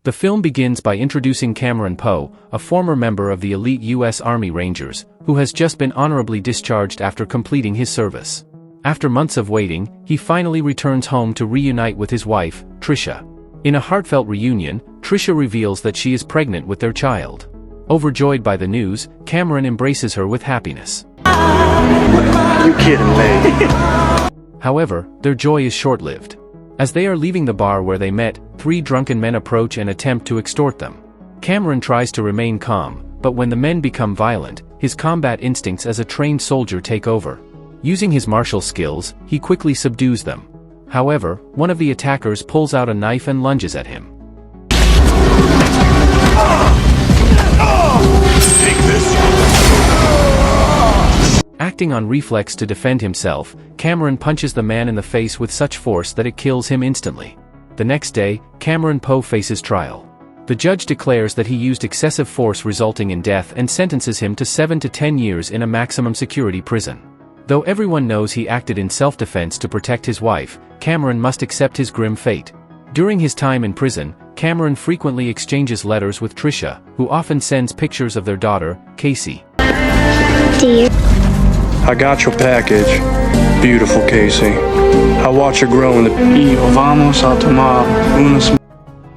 The film begins by introducing Cameron Poe, a former member of the elite U.S. Army Rangers, who has just been honorably discharged after completing his service. After months of waiting, he finally returns home to reunite with his wife, Tricia. In a heartfelt reunion, Tricia reveals that she is pregnant with their child. Overjoyed by the news, Cameron embraces her with happiness. You kidding me? However, their joy is short-lived. As they are leaving the bar where they met, 3 drunken men approach and attempt to extort them. Cameron tries to remain calm, but when the men become violent, his combat instincts as a trained soldier take over. Using his martial skills, he quickly subdues them. However, one of the attackers pulls out a knife and lunges at him. Take this! Acting on reflex to defend himself, Cameron punches the man in the face with such force that it kills him instantly. The next day, Cameron Poe faces trial. The judge declares that he used excessive force resulting in death and sentences him to 7 to 10 years in a maximum security prison. Though everyone knows he acted in self-defense to protect his wife, Cameron must accept his grim fate. During his time in prison, Cameron frequently exchanges letters with Tricia, who often sends pictures of their daughter, Casey. Dear. I got your package. Beautiful, Casey. I watch her grow in the... Vamos a tomar unas...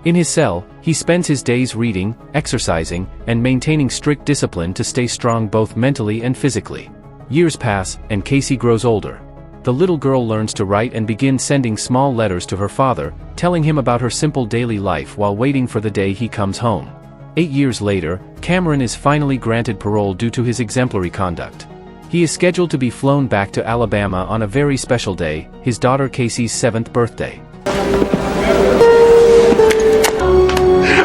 In his cell, he spends his days reading, exercising, and maintaining strict discipline to stay strong both mentally and physically. Years pass, and Casey grows older. The little girl learns to write and begins sending small letters to her father, telling him about her simple daily life while waiting for the day he comes home. 8 years later, Cameron is finally granted parole due to his exemplary conduct. He is scheduled to be flown back to Alabama on a very special day, his daughter Casey's 7th birthday.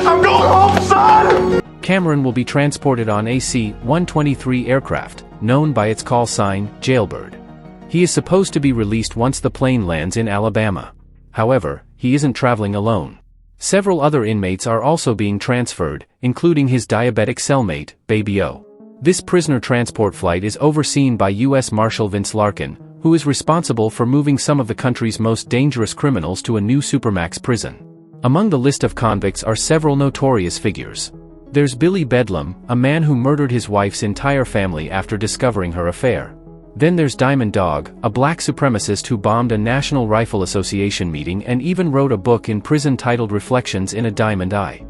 I'm going home, son! Cameron will be transported on a C-123 aircraft, known by its call sign, Jailbird. He is supposed to be released once the plane lands in Alabama. However, he isn't traveling alone. Several other inmates are also being transferred, including his diabetic cellmate, Baby O. This prisoner transport flight is overseen by U.S. Marshal Vince Larkin, who is responsible for moving some of the country's most dangerous criminals to a new supermax prison. Among the list of convicts are several notorious figures. There's Billy Bedlam, a man who murdered his wife's entire family after discovering her affair. Then there's Diamond Dog, a black supremacist who bombed a National Rifle Association meeting and even wrote a book in prison titled Reflections in a Diamond Eye.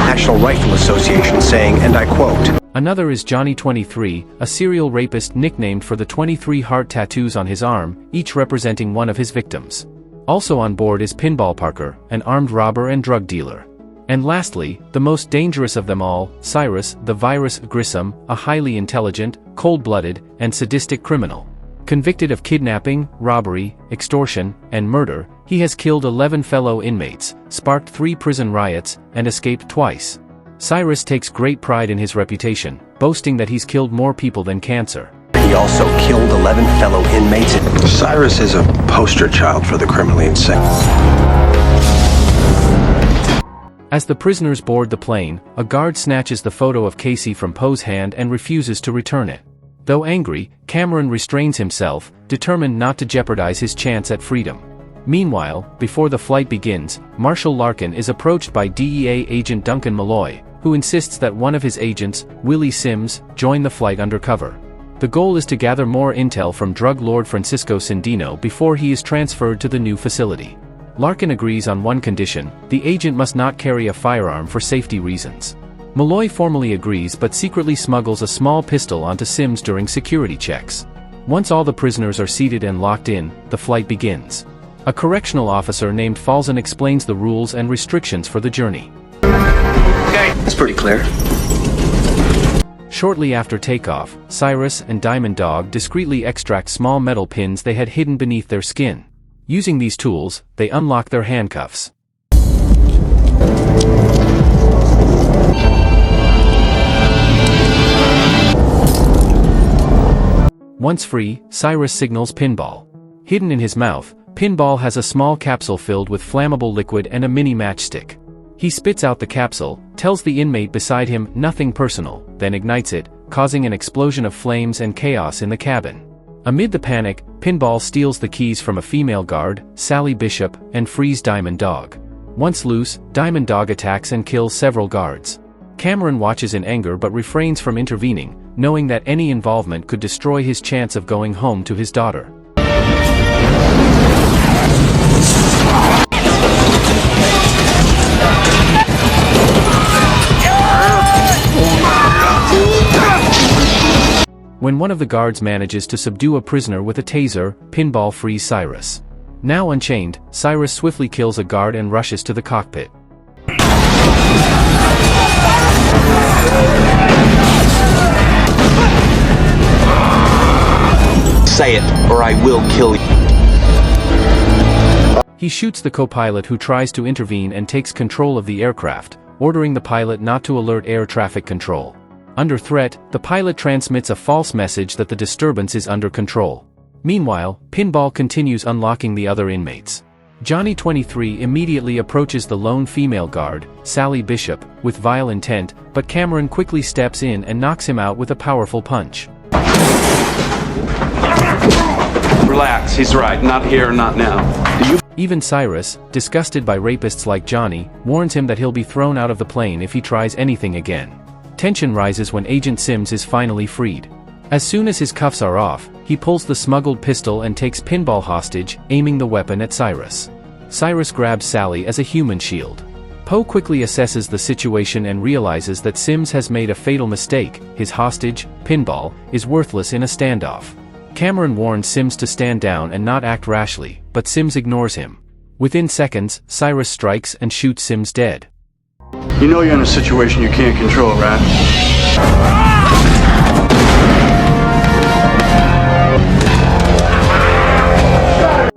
National Rifle Association saying, and I quote, Another is Johnny 23, a serial rapist nicknamed for the 23 heart tattoos on his arm, each representing one of his victims. Also on board is Pinball Parker, an armed robber and drug dealer. And lastly, the most dangerous of them all, Cyrus, the Virus Grissom, a highly intelligent, cold-blooded, and sadistic criminal. Convicted of kidnapping, robbery, extortion, and murder, he has killed 11 fellow inmates, sparked 3 prison riots, and escaped twice. Cyrus takes great pride in his reputation, boasting that he's killed more people than cancer. He also killed 11 fellow inmates. Cyrus is a poster child for the criminally insane. As the prisoners board the plane, a guard snatches the photo of Casey from Poe's hand and refuses to return it. Though angry, Cameron restrains himself, determined not to jeopardize his chance at freedom. Meanwhile, before the flight begins, Marshal Larkin is approached by DEA agent Duncan Malloy, who insists that one of his agents, Willie Sims, join the flight undercover. The goal is to gather more intel from drug lord Francisco Cindino before he is transferred to the new facility. Larkin agrees on one condition: the agent must not carry a firearm for safety reasons. Malloy formally agrees but secretly smuggles a small pistol onto Sims during security checks. Once all the prisoners are seated and locked in, the flight begins. A correctional officer named Falzon explains the rules and restrictions for the journey. Okay, that's pretty clear. Shortly after takeoff, Cyrus and Diamond Dog discreetly extract small metal pins they had hidden beneath their skin. Using these tools, they unlock their handcuffs. Once free, Cyrus signals Pinball. Hidden in his mouth, Pinball has a small capsule filled with flammable liquid and a mini matchstick. He spits out the capsule, tells the inmate beside him nothing personal, then ignites it, causing an explosion of flames and chaos in the cabin. Amid the panic, Pinball steals the keys from a female guard, Sally Bishop, and frees Diamond Dog. Once loose, Diamond Dog attacks and kills several guards. Cameron watches in anger but refrains from intervening, knowing that any involvement could destroy his chance of going home to his daughter. When one of the guards manages to subdue a prisoner with a taser, Pinball frees Cyrus. Now unchained, Cyrus swiftly kills a guard and rushes to the cockpit. Say it, or I will kill you. He shoots the co-pilot who tries to intervene and takes control of the aircraft, ordering the pilot not to alert air traffic control. Under threat, the pilot transmits a false message that the disturbance is under control. Meanwhile, Pinball continues unlocking the other inmates. Johnny 23 immediately approaches the lone female guard, Sally Bishop, with vile intent, but Cameron quickly steps in and knocks him out with a powerful punch. Relax, he's right. Not here, not now. Even Cyrus, disgusted by rapists like Johnny, warns him that he'll be thrown out of the plane if he tries anything again. Tension rises when Agent Sims is finally freed. As soon as his cuffs are off, he pulls the smuggled pistol and takes Pinball hostage, aiming the weapon at Cyrus. Cyrus grabs Sally as a human shield. Poe quickly assesses the situation and realizes that Sims has made a fatal mistake. His hostage, Pinball, is worthless in a standoff. Cameron warns Sims to stand down and not act rashly, but Sims ignores him. Within seconds, Cyrus strikes and shoots Sims dead. You know you're in a situation you can't control, right?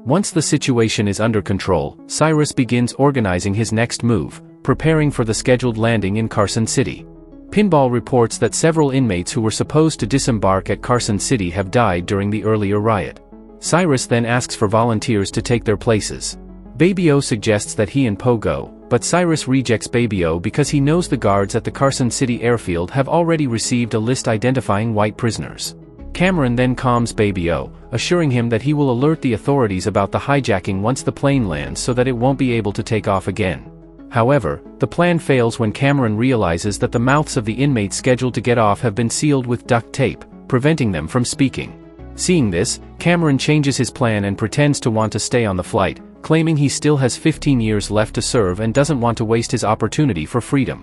Once the situation is under control, Cyrus begins organizing his next move, preparing for the scheduled landing in Carson City. Pinball reports that several inmates who were supposed to disembark at Carson City have died during the earlier riot. Cyrus then asks for volunteers to take their places. Baby O suggests that he and Poe go, but Cyrus rejects Baby O because he knows the guards at the Carson City Airfield have already received a list identifying white prisoners. Cameron then calms Baby O, assuring him that he will alert the authorities about the hijacking once the plane lands so that it won't be able to take off again. However, the plan fails when Cameron realizes that the mouths of the inmates scheduled to get off have been sealed with duct tape, preventing them from speaking. Seeing this, Cameron changes his plan and pretends to want to stay on the flight, claiming he still has 15 years left to serve and doesn't want to waste his opportunity for freedom.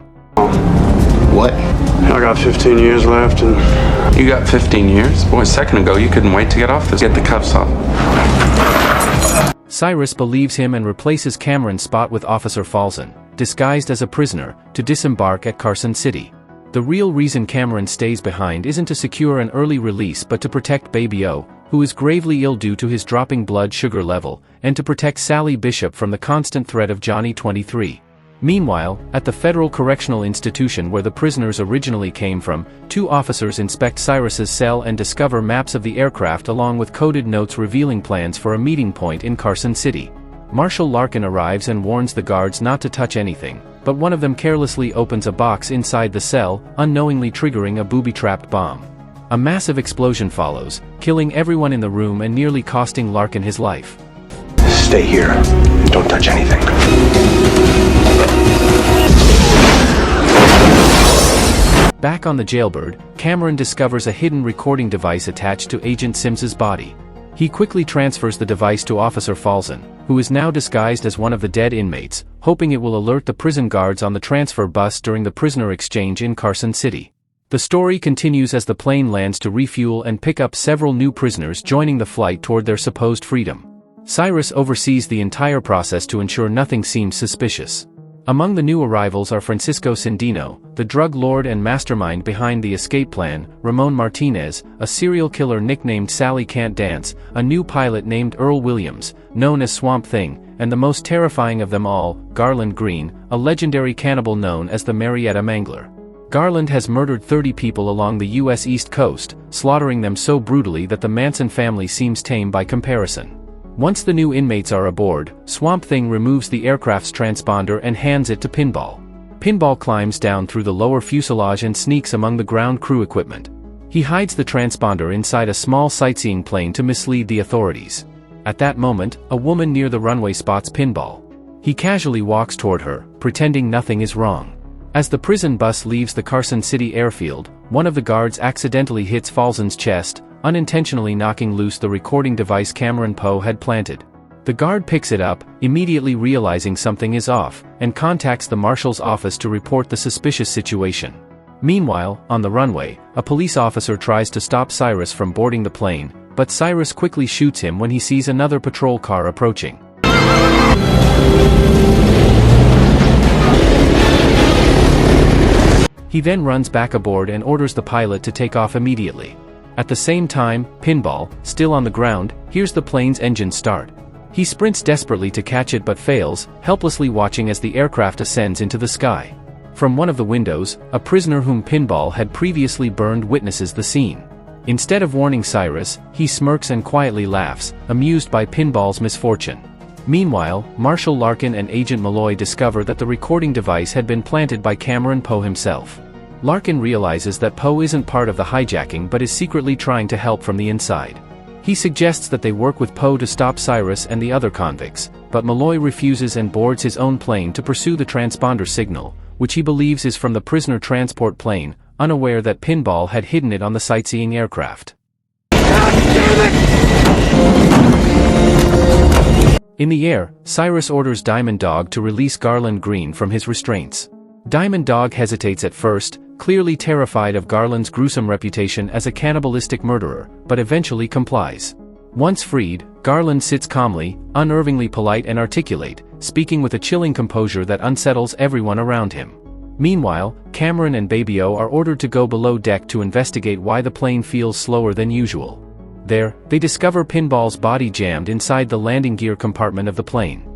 What? I got 15 years left and... You got 15 years? Boy, a second ago you couldn't wait to get off this. Get the cuffs off. Cyrus believes him and replaces Cameron's spot with Officer Falzon, disguised as a prisoner, to disembark at Carson City. The real reason Cameron stays behind isn't to secure an early release but to protect Baby O, who is gravely ill due to his dropping blood sugar level, and to protect Sally Bishop from the constant threat of Johnny 23. Meanwhile, at the Federal Correctional Institution where the prisoners originally came from, two officers inspect Cyrus's cell and discover maps of the aircraft along with coded notes revealing plans for a meeting point in Carson City. Marshal Larkin arrives and warns the guards not to touch anything, but one of them carelessly opens a box inside the cell, unknowingly triggering a booby-trapped bomb. A massive explosion follows, killing everyone in the room and nearly costing Larkin his life. Stay here. Don't touch anything. Back on the Jailbird, Cameron discovers a hidden recording device attached to Agent Sims's body. He quickly transfers the device to Officer Falzon, who is now disguised as one of the dead inmates, hoping it will alert the prison guards on the transfer bus during the prisoner exchange in Carson City. The story continues as the plane lands to refuel and pick up several new prisoners joining the flight toward their supposed freedom. Cyrus oversees the entire process to ensure nothing seems suspicious. Among the new arrivals are Francisco Cindino, the drug lord and mastermind behind the escape plan, Ramon Martinez, a serial killer nicknamed Sally Can't Dance, a new pilot named Earl Williams, known as Swamp Thing, and the most terrifying of them all, Garland Green, a legendary cannibal known as the Marietta Mangler. Garland has murdered 30 people along the U.S. East Coast, slaughtering them so brutally that the Manson family seems tame by comparison. Once the new inmates are aboard, Swamp Thing removes the aircraft's transponder and hands it to Pinball. Pinball climbs down through the lower fuselage and sneaks among the ground crew equipment. He hides the transponder inside a small sightseeing plane to mislead the authorities. At that moment, a woman near the runway spots Pinball. He casually walks toward her, pretending nothing is wrong. As the prison bus leaves the Carson City airfield, one of the guards accidentally hits Falzen's chest, unintentionally knocking loose the recording device Cameron Poe had planted. The guard picks it up, immediately realizing something is off, and contacts the marshal's office to report the suspicious situation. Meanwhile, on the runway, a police officer tries to stop Cyrus from boarding the plane, but Cyrus quickly shoots him when he sees another patrol car approaching. He then runs back aboard and orders the pilot to take off immediately. At the same time, Pinball, still on the ground, hears the plane's engine start. He sprints desperately to catch it but fails, helplessly watching as the aircraft ascends into the sky. From one of the windows, a prisoner whom Pinball had previously burned witnesses the scene. Instead of warning Cyrus, he smirks and quietly laughs, amused by Pinball's misfortune. Meanwhile, Marshal Larkin and Agent Malloy discover that the recording device had been planted by Cameron Poe himself. Larkin realizes that Poe isn't part of the hijacking but is secretly trying to help from the inside. He suggests that they work with Poe to stop Cyrus and the other convicts, but Malloy refuses and boards his own plane to pursue the transponder signal, which he believes is from the prisoner transport plane, unaware that Pinball had hidden it on the sightseeing aircraft. In the air, Cyrus orders Diamond Dog to release Garland Green from his restraints. Diamond Dog hesitates at first, clearly terrified of Garland's gruesome reputation as a cannibalistic murderer, but eventually complies. Once freed, Garland sits calmly, unnervingly polite and articulate, speaking with a chilling composure that unsettles everyone around him. Meanwhile, Cameron and Baby-O are ordered to go below deck to investigate why the plane feels slower than usual. There, they discover Pinball's body jammed inside the landing gear compartment of the plane.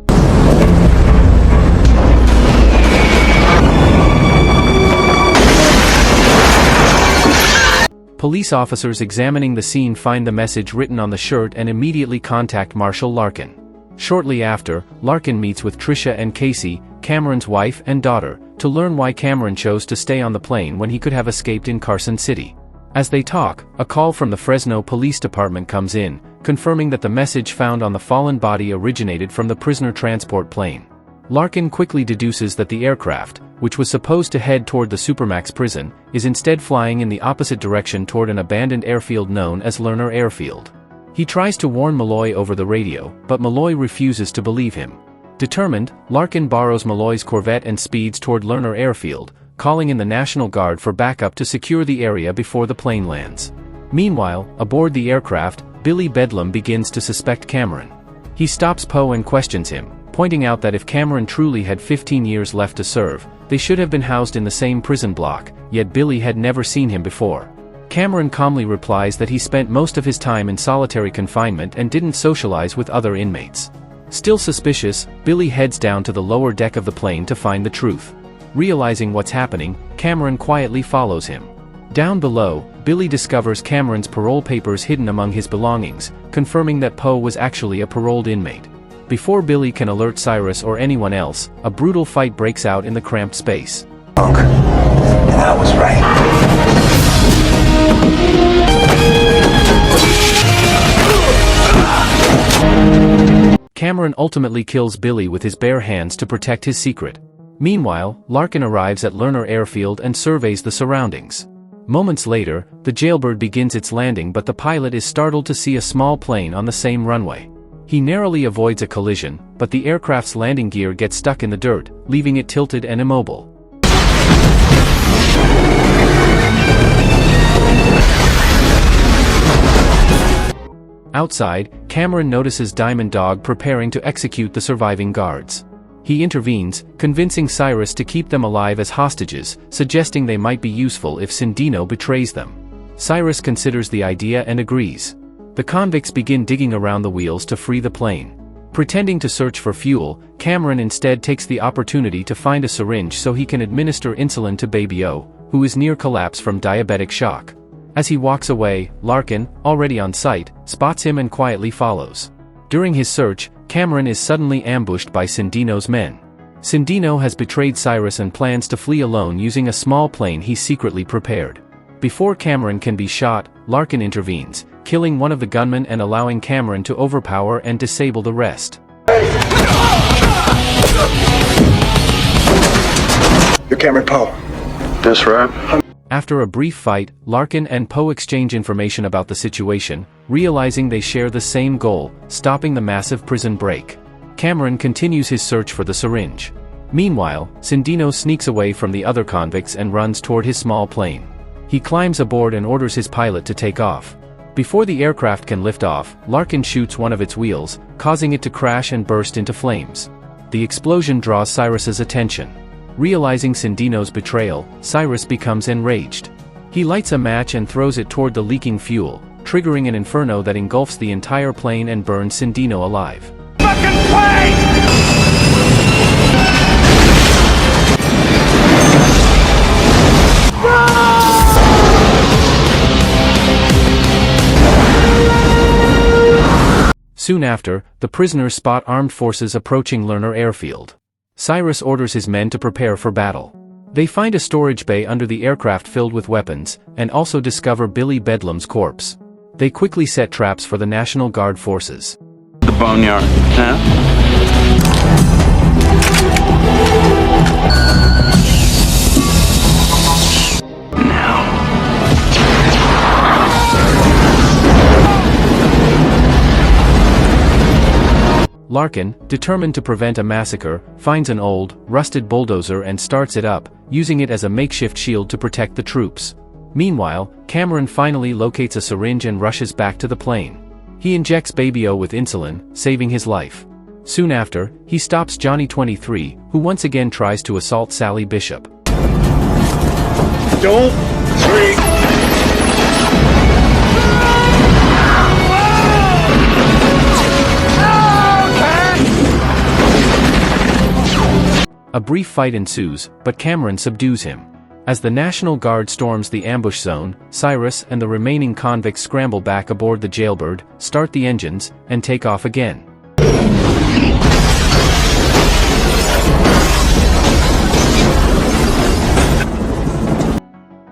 Police officers examining the scene find the message written on the shirt and immediately contact Marshal Larkin. Shortly after, Larkin meets with Tricia and Casey, Cameron's wife and daughter, to learn why Cameron chose to stay on the plane when he could have escaped in Carson City. As they talk, a call from the Fresno Police Department comes in, confirming that the message found on the fallen body originated from the prisoner transport plane. Larkin quickly deduces that the aircraft, which was supposed to head toward the Supermax prison, is instead flying in the opposite direction toward an abandoned airfield known as Lerner Airfield. He tries to warn Malloy over the radio, but Malloy refuses to believe him. Determined, Larkin borrows Malloy's Corvette and speeds toward Lerner Airfield, calling in the National Guard for backup to secure the area before the plane lands. Meanwhile, aboard the aircraft, Billy Bedlam begins to suspect Cameron. He stops Poe and questions him, pointing out that if Cameron truly had 15 years left to serve, they should have been housed in the same prison block, yet Billy had never seen him before. Cameron calmly replies that he spent most of his time in solitary confinement and didn't socialize with other inmates. Still suspicious, Billy heads down to the lower deck of the plane to find the truth. Realizing what's happening, Cameron quietly follows him. Down below, Billy discovers Cameron's parole papers hidden among his belongings, confirming that Poe was actually a paroled inmate. Before Billy can alert Cyrus or anyone else, a brutal fight breaks out in the cramped space. And I was right. Cameron ultimately kills Billy with his bare hands to protect his secret. Meanwhile, Larkin arrives at Lerner Airfield and surveys the surroundings. Moments later, the Jailbird begins its landing, but the pilot is startled to see a small plane on the same runway. He narrowly avoids a collision, but the aircraft's landing gear gets stuck in the dirt, leaving it tilted and immobile. Outside, Cameron notices Diamond Dog preparing to execute the surviving guards. He intervenes, convincing Cyrus to keep them alive as hostages, suggesting they might be useful if Cindino betrays them. Cyrus considers the idea and agrees. The convicts begin digging around the wheels to free the plane. Pretending to search for fuel, Cameron instead takes the opportunity to find a syringe so he can administer insulin to Baby-O, who is near collapse from diabetic shock. As he walks away, Larkin, already on site, spots him and quietly follows. During his search, Cameron is suddenly ambushed by Cindino's men. Cindino has betrayed Cyrus and plans to flee alone using a small plane he secretly prepared. Before Cameron can be shot, Larkin intervenes, killing one of the gunmen and allowing Cameron to overpower and disable the rest. You're Cameron Poe. That's right. After a brief fight, Larkin and Poe exchange information about the situation, realizing they share the same goal, stopping the massive prison break. Cameron continues his search for the syringe. Meanwhile, Sandino sneaks away from the other convicts and runs toward his small plane. He climbs aboard and orders his pilot to take off. Before the aircraft can lift off, Larkin shoots one of its wheels, causing it to crash and burst into flames. The explosion draws Cyrus's attention. Realizing Sandino's betrayal, Cyrus becomes enraged. He lights a match and throws it toward the leaking fuel, triggering an inferno that engulfs the entire plane and burns Sandino alive. Fucking plane! Soon after, the prisoners spot armed forces approaching Lerner Airfield. Cyrus orders his men to prepare for battle. They find a storage bay under the aircraft filled with weapons, and also discover Billy Bedlam's corpse. They quickly set traps for the National Guard forces. The boneyard, huh? Larkin, determined to prevent a massacre, finds an old, rusted bulldozer and starts it up, using it as a makeshift shield to protect the troops. Meanwhile, Cameron finally locates a syringe and rushes back to the plane. He injects Baby O with insulin, saving his life. Soon after, he stops Johnny 23, who once again tries to assault Sally Bishop. Don't freak. A brief fight ensues, but Cameron subdues him. As the National Guard storms the ambush zone, Cyrus and the remaining convicts scramble back aboard the Jailbird, start the engines, and take off again.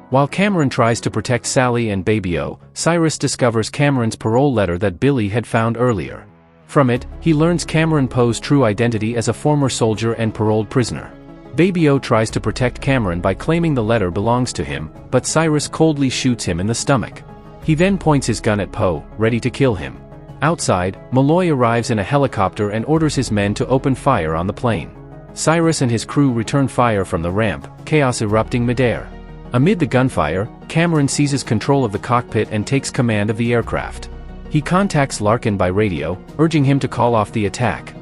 While Cameron tries to protect Sally and Baby O, Cyrus discovers Cameron's parole letter that Billy had found earlier. From it, he learns Cameron Poe's true identity as a former soldier and paroled prisoner. Baby O tries to protect Cameron by claiming the letter belongs to him, but Cyrus coldly shoots him in the stomach. He then points his gun at Poe, ready to kill him. Outside, Malloy arrives in a helicopter and orders his men to open fire on the plane. Cyrus and his crew return fire from the ramp, chaos erupting midair. Amid the gunfire, Cameron seizes control of the cockpit and takes command of the aircraft. He contacts Larkin by radio, urging him to call off the attack.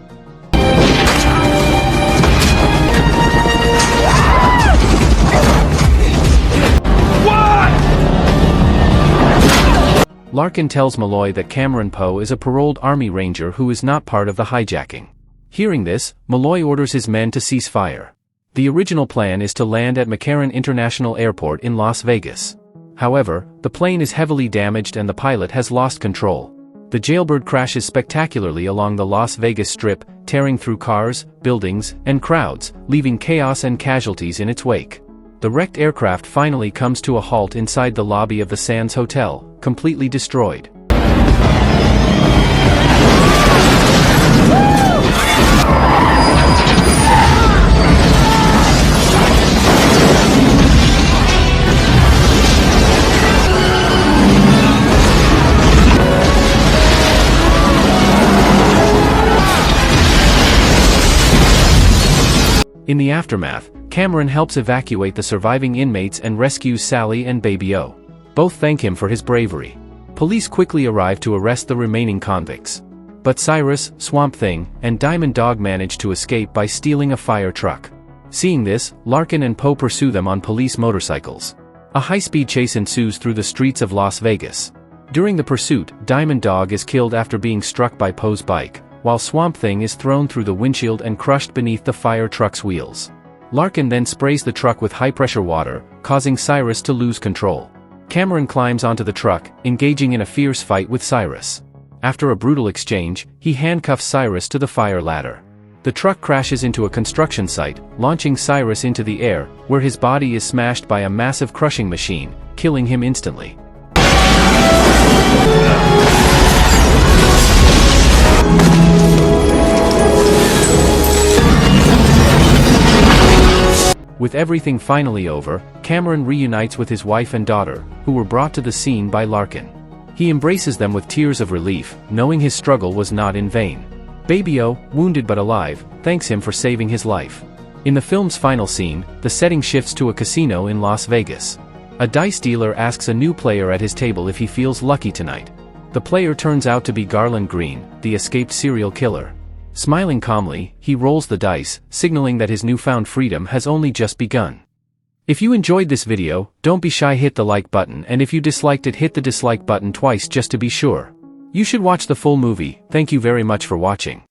Larkin tells Malloy that Cameron Poe is a paroled Army Ranger who is not part of the hijacking. Hearing this, Malloy orders his men to cease fire. The original plan is to land at McCarran International Airport in Las Vegas. However, the plane is heavily damaged and the pilot has lost control. The Jailbird crashes spectacularly along the Las Vegas Strip, tearing through cars, buildings, and crowds, leaving chaos and casualties in its wake. The wrecked aircraft finally comes to a halt inside the lobby of the Sands Hotel, completely destroyed. In the aftermath, Cameron helps evacuate the surviving inmates and rescues Sally and Baby O. Both thank him for his bravery. Police quickly arrive to arrest the remaining convicts. But Cyrus, Swamp Thing, and Diamond Dog manage to escape by stealing a fire truck. Seeing this, Larkin and Poe pursue them on police motorcycles. A high-speed chase ensues through the streets of Las Vegas. During the pursuit, Diamond Dog is killed after being struck by Poe's bike, while Swamp Thing is thrown through the windshield and crushed beneath the fire truck's wheels. Larkin then sprays the truck with high-pressure water, causing Cyrus to lose control. Cameron climbs onto the truck, engaging in a fierce fight with Cyrus. After a brutal exchange, he handcuffs Cyrus to the fire ladder. The truck crashes into a construction site, launching Cyrus into the air, where his body is smashed by a massive crushing machine, killing him instantly. With everything finally over, Cameron reunites with his wife and daughter, who were brought to the scene by Larkin. He embraces them with tears of relief, knowing his struggle was not in vain. Baby-O, wounded but alive, thanks him for saving his life. In the film's final scene, the setting shifts to a casino in Las Vegas. A dice dealer asks a new player at his table if he feels lucky tonight. The player turns out to be Garland Green, the escaped serial killer. Smiling calmly, he rolls the dice, signaling that his newfound freedom has only just begun. If you enjoyed this video, don't be shy, hit the like button, and if you disliked it, hit the dislike button twice just to be sure. You should watch the full movie. Thank you very much for watching.